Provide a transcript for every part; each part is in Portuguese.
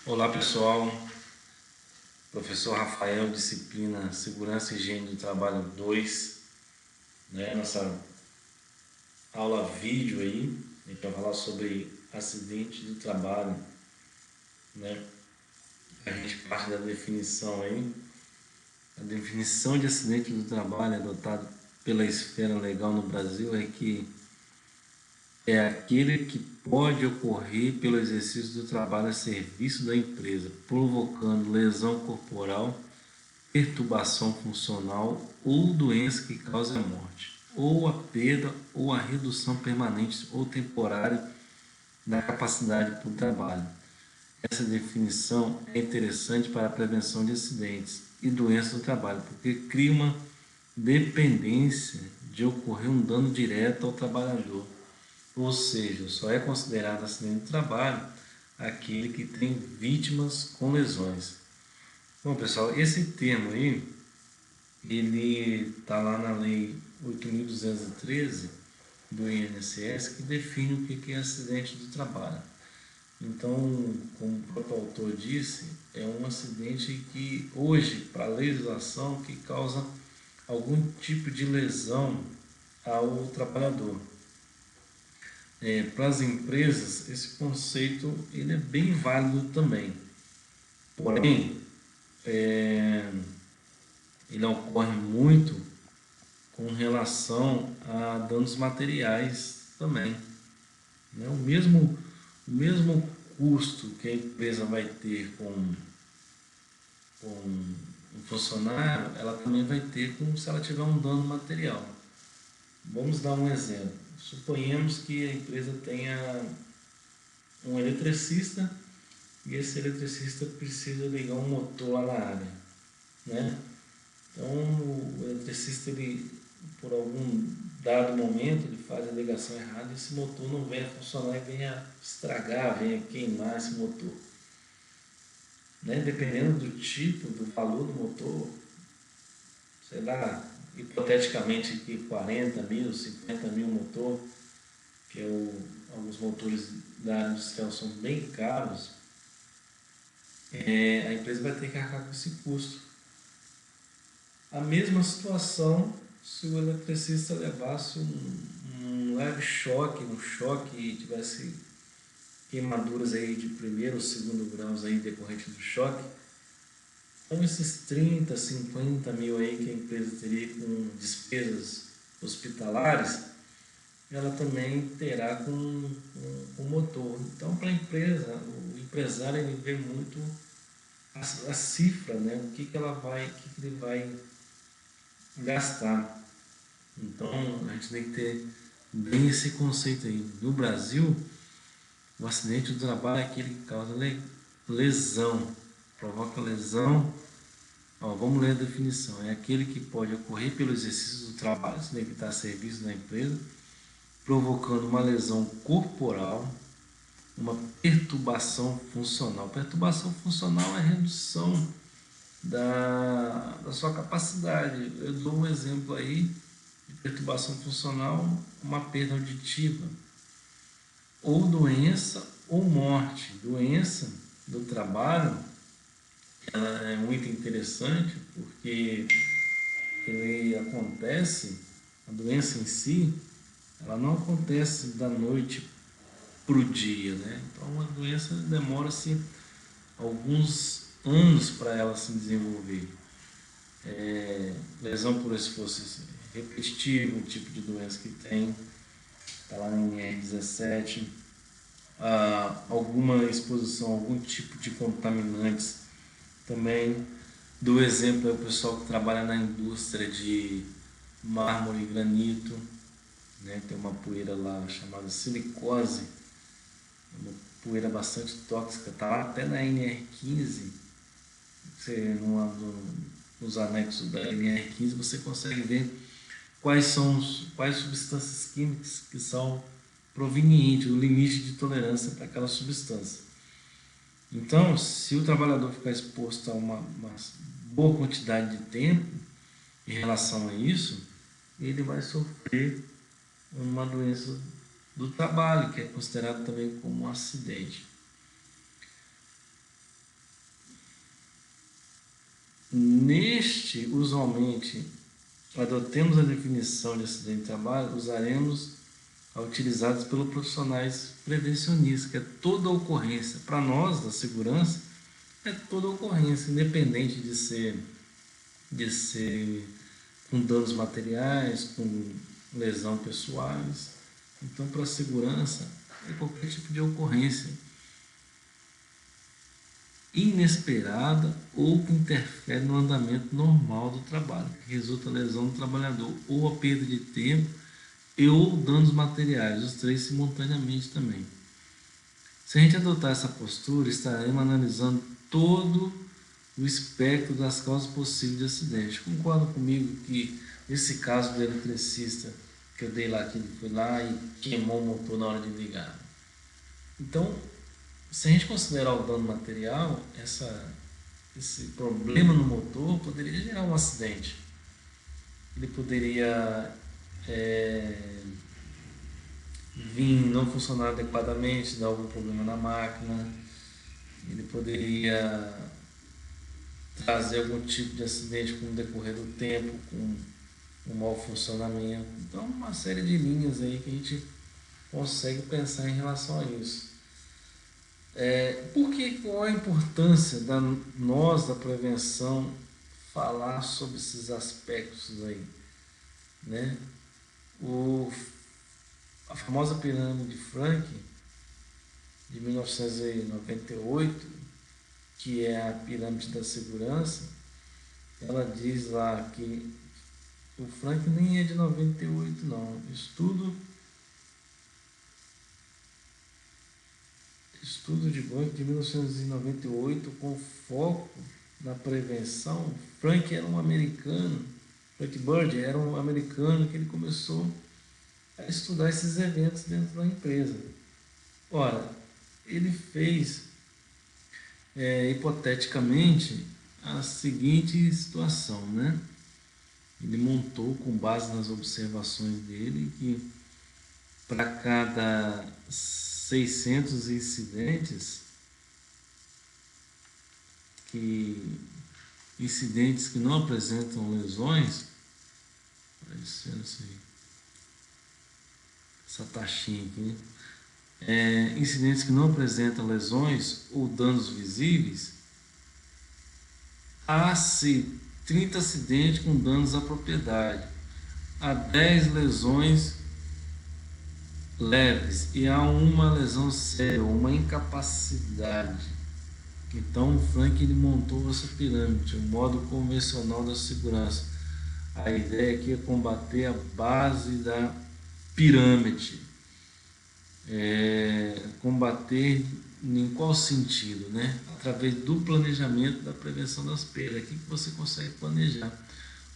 Olá pessoal, professor Rafael, disciplina Segurança e Higiene do Trabalho 2, né? Nossa aula vídeo aí, a gente vai falar sobre acidente do trabalho, né? A gente parte da definição aí. A definição de acidente do trabalho adotada pela esfera legal no Brasil é que é aquele que pode ocorrer pelo exercício do trabalho a serviço da empresa, provocando lesão corporal, perturbação funcional ou doença que cause a morte, ou a perda ou a redução permanente ou temporária da capacidade para o trabalho. Essa definição é interessante para a prevenção de acidentes e doenças do trabalho, porque cria uma dependência de ocorrer um dano direto ao trabalhador. Ou seja, só é considerado acidente de trabalho aquele que tem vítimas com lesões. Bom, pessoal, esse termo aí, ele está lá na Lei 8.213 do INSS, que define o que é acidente do trabalho. Então, como o próprio autor disse, é um acidente que hoje, para a legislação, que causa algum tipo de lesão ao trabalhador. Para as empresas, esse conceito ele é bem válido também. Porém, ele ocorre muito com relação a danos materiais também, né? O mesmo custo que a empresa vai ter com um funcionário, ela também vai ter se ela tiver um dano material. Vamos dar um exemplo. Suponhamos que a empresa tenha um eletricista e esse eletricista precisa ligar um motor lá na área, né? Então, o eletricista, ele, por algum dado momento, ele faz a ligação errada e esse motor não venha funcionar e venha estragar, venha queimar esse motor, né? Dependendo do tipo, do valor do motor, sei lá, hipoteticamente aqui 40 mil, 50 mil motor, que alguns motores da área industrial são bem caros, a empresa vai ter que arcar com esse custo. A mesma situação se o eletricista levasse um leve choque, e tivesse queimaduras aí de primeiro ou segundo graus aí decorrente do choque. Então esses 30, 50 mil aí que a empresa teria com despesas hospitalares, ela também terá com o motor. Então, para a empresa, o empresário ele vê muito a cifra, né? O que ele vai gastar. Então, a gente tem que ter bem esse conceito aí. No Brasil, o acidente do trabalho é aquele que causa lesão, provoca lesão. Vamos ler a definição. É aquele que pode ocorrer pelo exercício do trabalho, se deve estar a serviço da empresa, provocando uma lesão corporal, uma perturbação funcional. Perturbação funcional é a redução da sua capacidade. Eu dou um exemplo aí de perturbação funcional, uma perda auditiva, ou doença ou morte. Doença do trabalho, ela é muito interessante porque ele acontece, a doença em si, ela não acontece da noite para o dia, né? Então a doença demora-se alguns anos para ela se desenvolver. Lesão por esforço repetitivo, o tipo de doença que tem, está lá na NR17, alguma exposição a algum tipo de contaminantes também. Do exemplo é o pessoal que trabalha na indústria de mármore e granito, né? Tem uma poeira lá chamada silicose, uma poeira bastante tóxica, está lá até na NR15. Você, nos anexos da NR15 você consegue ver quais substâncias químicas que são provenientes, o limite de tolerância para aquela substância. Então, se o trabalhador ficar exposto a uma boa quantidade de tempo em relação a isso, ele vai sofrer uma doença do trabalho, que é considerado também como um acidente. Usualmente, adotemos a definição de acidente de trabalho, usaremos a utilizados pelos profissionais prevencionistas, que é toda ocorrência. Para nós, da segurança, é toda ocorrência, independente de ser com danos materiais, com lesão pessoais. Então, para a segurança, é qualquer tipo de ocorrência inesperada ou que interfere no andamento normal do trabalho, que resulta em lesão do trabalhador, ou a perda de tempo ou danos materiais, os três simultaneamente também. Se a gente adotar essa postura, estaremos analisando todo o espectro das causas possíveis de acidente. Concorda comigo que esse caso do eletricista que eu dei lá, que ele foi lá e queimou o motor na hora de ligar? Então, se a gente considerar o dano material, esse problema no motor poderia gerar um acidente. Ele poderia vir não funcionar adequadamente, dar algum problema na máquina, ele poderia trazer algum tipo de acidente com o decorrer do tempo, com um mau funcionamento. Então, uma série de linhas aí que a gente consegue pensar em relação a isso. Qual a importância da prevenção, falar sobre esses aspectos aí, né? A famosa pirâmide de Frank, de 1998, que é a pirâmide da segurança, ela diz lá que o Frank nem é de 98 não, estudo de banco de 1998 com foco na prevenção. Frank era um americano, Frank Bird era um americano que ele começou a estudar esses eventos dentro da empresa. Ora, ele fez hipoteticamente a seguinte situação, né? Ele montou, com base nas observações dele, que para cada 600 incidentes que não apresentam lesões, aparecendo essa taxinha aqui, incidentes que não apresentam lesões ou danos visíveis, há-se 30 acidentes com danos à propriedade, há 10 lesões leves e há uma lesão séria, uma incapacidade. Então o Frank ele montou essa pirâmide, o modo convencional da segurança. A ideia aqui é combater a base da pirâmide. Combater em qual sentido, né? Através do planejamento da prevenção das perdas. Aqui que você consegue planejar.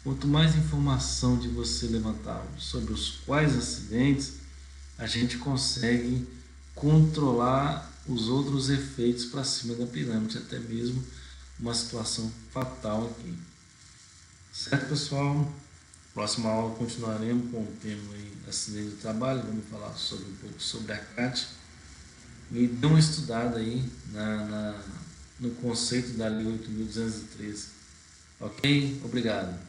Quanto mais informação de você levantar sobre os quais acidentes, a gente consegue controlar os outros efeitos para cima da pirâmide, até mesmo uma situação fatal aqui. Certo, pessoal? Próxima aula continuaremos com o tema aí, acidente do trabalho. Vamos falar um pouco sobre a CAT. E dê uma estudada aí no conceito da Lei 8.213. Ok? Obrigado.